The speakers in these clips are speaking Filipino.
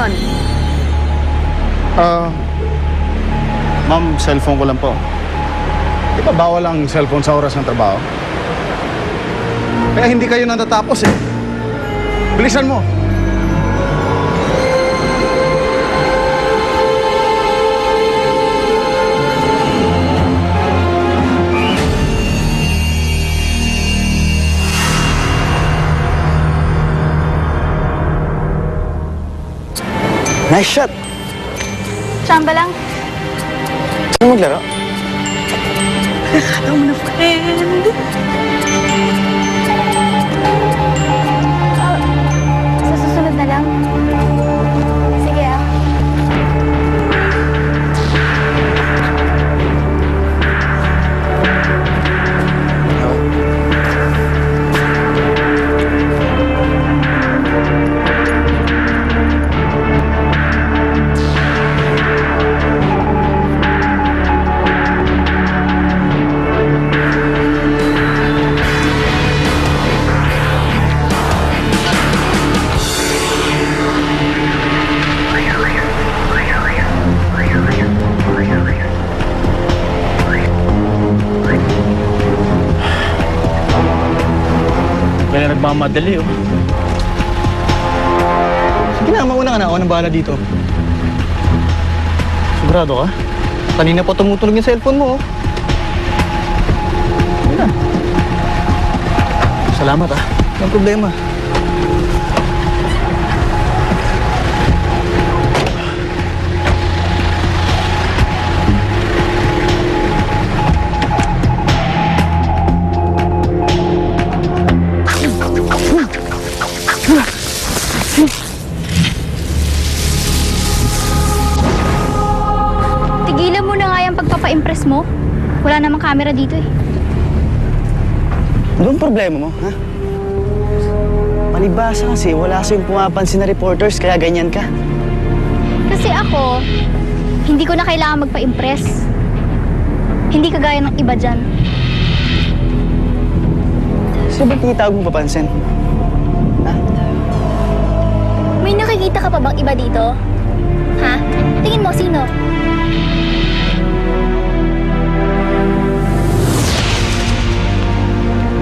yon? Ma'am, cellphone ko lang po. Di ba bawal ang cellphone sa oras ng trabaho? Kaya hindi kayo natatapos eh. Bilisan mo. Nice shot! Chamba lang. Saan maglaro? Nakakatawa mo na, friend. Sa susunod na lang. Sige ah. Kaya nagmamadali, oh. Sige na, mauna ka na. Ako nang bahala dito. Sigurado ka? Kanina pa tumutunog yung cellphone mo, oh. Sige na. Salamat, ah. Walang problema. Tigilan mo na nga yung pagpapa-impress mo. Wala namang camera dito eh. Ano ang problema mo, ha? Palibasa kasi, wala kasing pumapansin na reporters, kaya ganyan ka. Kasi ako, hindi ko na kailangan magpa-impress. Hindi kagaya ng iba dyan. Sino ba tinitawag mo papansin? Ha? May nakikita ka pa bang iba dito? Ha? Tingin mo, sino?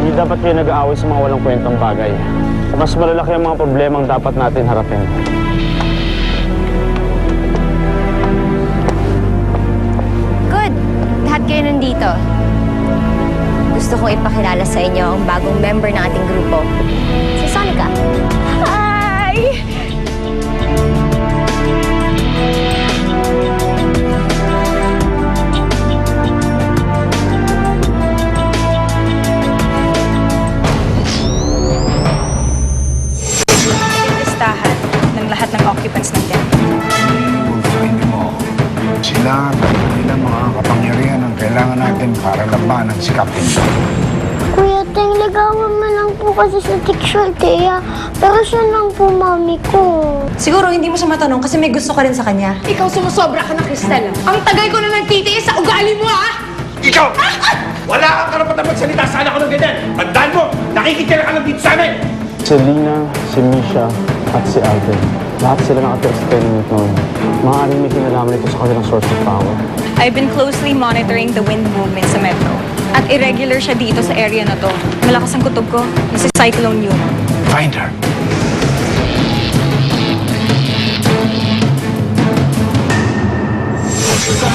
Hindi dapat kayo nag-aaway sa mga walang kwentang bagay. Mas malalaki ang mga problemang dapat natin harapin. Good. Lahat kayo nandito. Gusto kong ipakilala sa inyo ang bagong member ng ating grupo. Si Sonica. Hi! Listahan ng lahat ng occupants ng tent. Pulsuin mo. Sila at ilang mga kapangyarihan ang kailangan natin para labanan si Captain. Kuya Teng, ligawan mo lang po kasi sa teacher Thea. Pero siya lang po mami ko. Siguro hindi mo siya matanong kasi may gusto ka rin sa kanya. Ikaw sumusobra ka ng Cristel. Ang tagal ko na nagtitiis sa ugali mo, ha? Ikaw! Wala kang karapatan magsalita sa anak ko ng ganyan! Tandaan mo! Nakikitira ka lang dito sa amin! Si Lina, si Misha, at si Alvin. Lahat sila nakatira sa tenement noon. Maaaring may kinalaman ito sa kanilang source of power. I've been closely monitoring the wind movement sa metro. At irregular siya dito sa area na to. Malakas ang kutob ko. Si Cyclone Yun. Find her. Sa